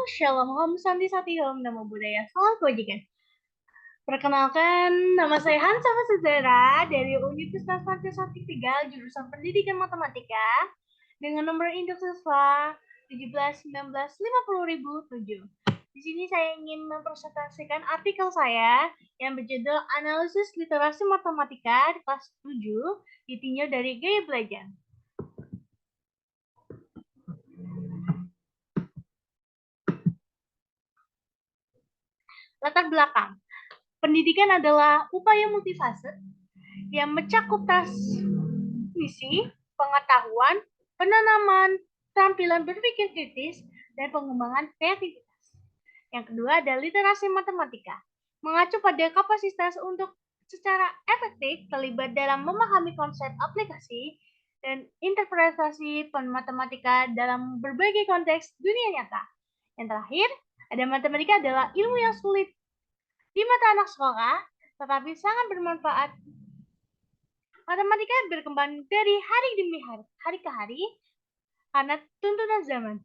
Shalom, Om Santi Sati, Om Namo Buddhaya, salam kebajikan. Perkenalkan, nama saya Hansa Sejarah dari Universitas Pancasila Tegal, jurusan Pendidikan Matematika, dengan nomor induk siswa 17.19.50.007. Di sini saya ingin mempresentasikan artikel saya yang berjudul Analisis Literasi Matematika di kelas 7, ditinjau dari gaya belajar. Latar belakang. Pendidikan adalah upaya multifase yang mencakup transmisi, pengetahuan, penanaman, keterampilan berpikir kritis, dan pengembangan kreativitas. Yang kedua ada literasi matematika, mengacu pada kapasitas untuk secara efektif terlibat dalam memahami konsep aplikasi dan interpretasi matematika dalam berbagai konteks dunia nyata. Yang terakhir, ada matematika adalah ilmu yang sulit di mata anak sekolah, tetapi sangat bermanfaat. Matematika berkembang dari hari demi hari ke hari karena tuntunan zaman.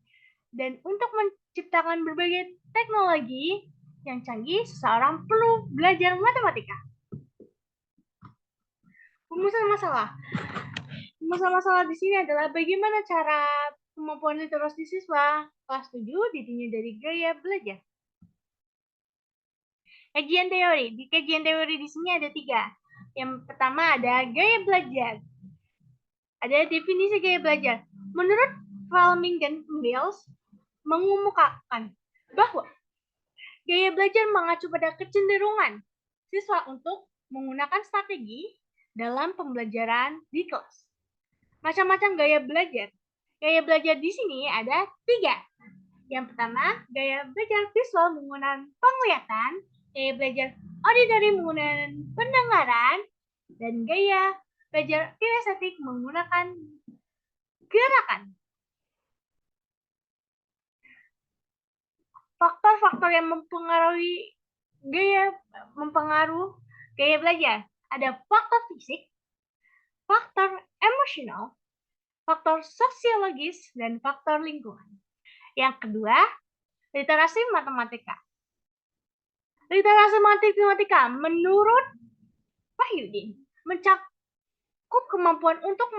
Dan untuk menciptakan berbagai teknologi yang canggih, seseorang perlu belajar matematika. Rumusan masalah. Masalah di sini adalah bagaimana cara kemampuan literasi siswa kelas 7 ditinjau dari gaya belajar. Kajian teori. Di kajian teori di sini ada 3. Yang pertama ada gaya belajar. Ada definisi gaya belajar. Menurut Fleming dan Mills mengemukakan bahwa gaya belajar mengacu pada kecenderungan siswa untuk menggunakan strategi dalam pembelajaran di kelas. Macam-macam gaya belajar. Gaya belajar di sini ada 3. Yang pertama, gaya belajar visual menggunakan penglihatan, gaya belajar auditory menggunakan pendengaran, dan gaya belajar kinestetik menggunakan gerakan. Faktor-faktor yang mempengaruhi gaya belajar. Ada faktor fisik, faktor emosional, faktor sosiologis, dan faktor lingkungan. Yang kedua, literasi matematika. Literasi matematika menurut Wahyudin mencakup kemampuan untuk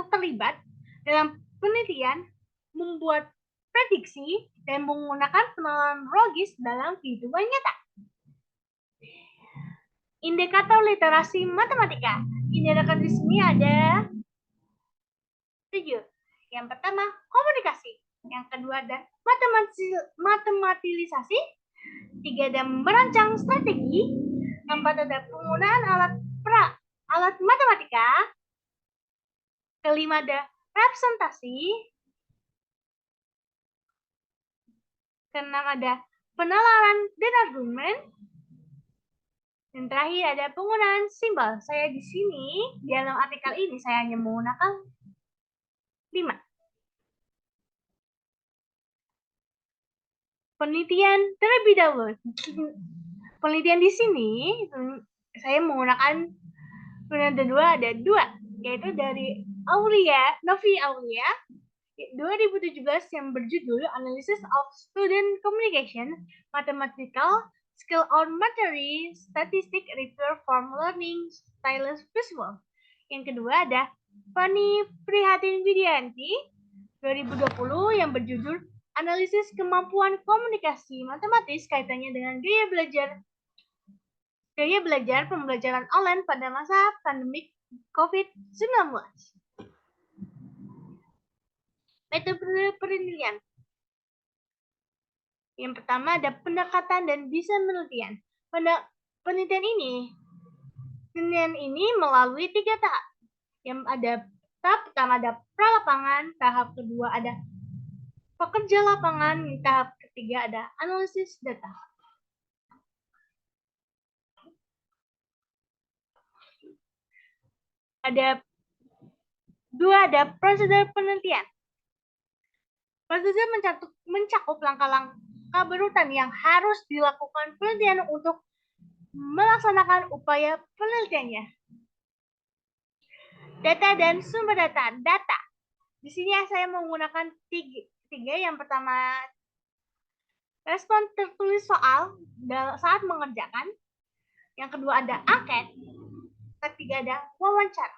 terlibat dalam penelitian, membuat prediksi, dan menggunakan penerapan logis dalam kehidupan nyata. Indikator literasi matematika. Indikator di sini ada 7. Yang pertama, komunikasi. Yang kedua ada matematilisasi. 3 ada merancang strategi. 4 ada penggunaan alat matematika. Kelima ada representasi. Keenam ada penalaran dan argumen. Dan terakhir ada penggunaan simbol. Saya di sini, di dalam artikel ini, saya hanya menggunakan 5. Penelitian terlebih dahulu. Penelitian di sini, saya menggunakan ada 2, yaitu dari Novi Aulia, 2017 yang berjudul Analysis of Student Communication, Mathematical Skill on Material Statistic Repair from Learning Stylus Visual. Yang kedua ada Fani Prihatin Widianti 2020 yang berjudul Analisis Kemampuan Komunikasi Matematis kaitannya dengan gaya belajar pembelajaran online pada masa pandemik COVID-19. Metode penelitian. Yang pertama ada pendekatan dan desain penelitian. Penelitian ini melalui 3 tahap. Yang ada tahap pertama ada pralapangan, tahap kedua ada pekerja lapangan, tahap ketiga ada analisis data. Ada prosedur penelitian. Prosedur mencakup langkah-langkah berurutan yang harus dilakukan penelitian untuk melaksanakan upaya penelitiannya. Data dan sumber data. Di sini saya menggunakan 3. Yang pertama respon tertulis soal saat mengerjakan. Yang kedua ada angket. Ketiga ada wawancara.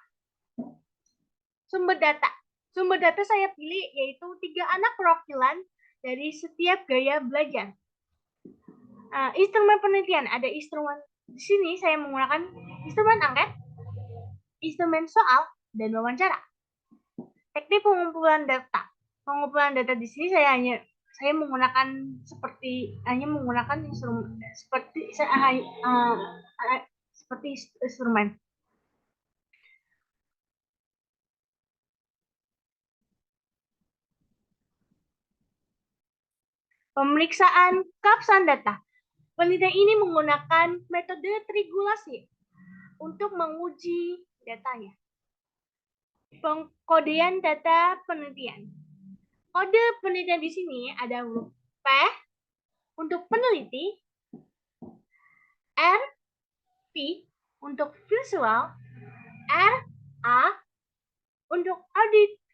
Sumber data. Sumber data saya pilih yaitu 3 anak perwakilan dari setiap gaya belajar. Instrumen penelitian, ada instrumen di sini saya menggunakan instrumen angket, instrumen soal, dan wawancara. Teknik pengumpulan data. Pengumpulan data di sini saya menggunakan instrumen seperti instrumen. Pemeriksaan keabsahan data. Penelitian ini menggunakan metode triangulasi untuk menguji datanya. Pengkodean data penelitian. Kode penelitian di sini ada huruf P untuk peneliti, R, P untuk visual, R, A untuk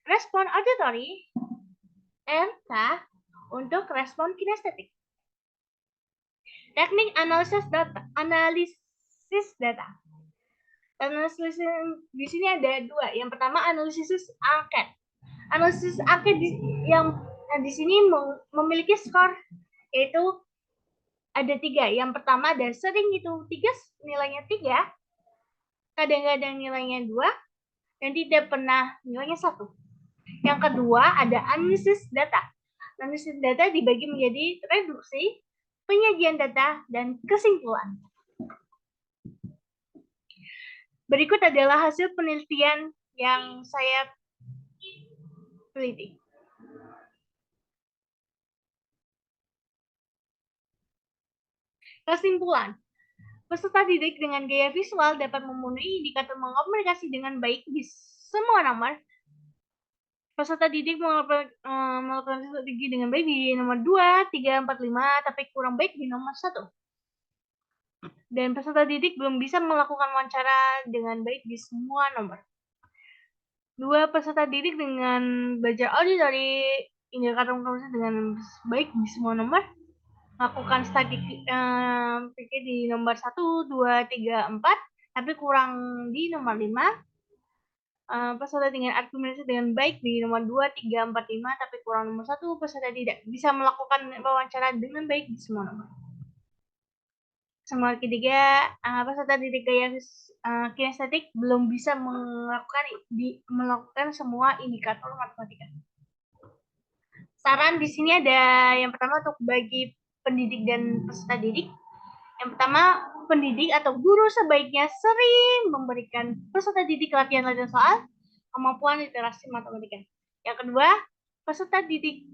respon auditory, R, K untuk respon kinestetik. Teknik analisis data. Analisis di sini ada 2. Yang pertama analisis angket. Analisis angket di sini memiliki skor yaitu ada 3. Yang pertama ada sering itu nilainya 3, kadang-kadang nilainya 2, dan tidak pernah nilainya 1. Yang kedua ada analisis data. Analisis data dibagi menjadi reduksi, penyajian data, dan kesimpulan. Berikut adalah hasil penelitian yang saya teliti. Kesimpulan. Peserta didik dengan gaya visual dapat memenuhi indikator mengomunikasi dengan baik di semua nomor. Peserta didik melakukan strategi dengan baik di nomor 2, 3, 4, 5, tapi kurang baik di nomor 1. Dan peserta didik belum bisa melakukan wawancara dengan baik di semua nomor. 2, peserta didik dengan belajar auditory indikator mengomunikasi dengan baik di semua nomor. Lakukan strategi di nomor 1, 2, 3, 4, tapi kurang di nomor 5. Peserta dengan argumentasi dengan baik di nomor 2, 3, 4, 5, tapi kurang nomor 1. Peserta tidak bisa melakukan wawancara dengan baik di semua nomor. Nomor ketiga, peserta didik gaya kinestetik belum bisa melakukan semua indikator matematika. Saran di sini ada yang pertama untuk bagi pendidik dan peserta didik. Yang pertama, pendidik atau guru sebaiknya sering memberikan peserta didik latihan-latihan soal kemampuan literasi matematika. Yang kedua, peserta didik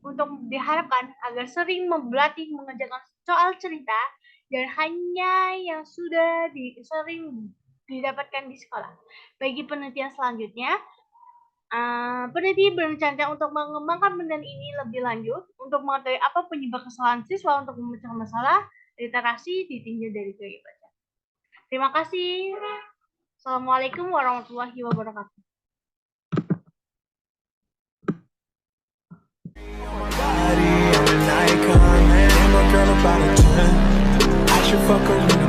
untuk diharapkan agar sering berlatih mengerjakan soal cerita dan hanya yang sudah sering didapatkan di sekolah. Bagi penelitian selanjutnya, peneliti berencana untuk mengembangkan penelitian ini lebih lanjut untuk mengetahui apa penyebab kesalahan siswa untuk memecahkan masalah literasi ditinjau dari gaya baca. Terima kasih. Assalamualaikum warahmatullahi wabarakatuh. Girl about a 10. I should fuck her.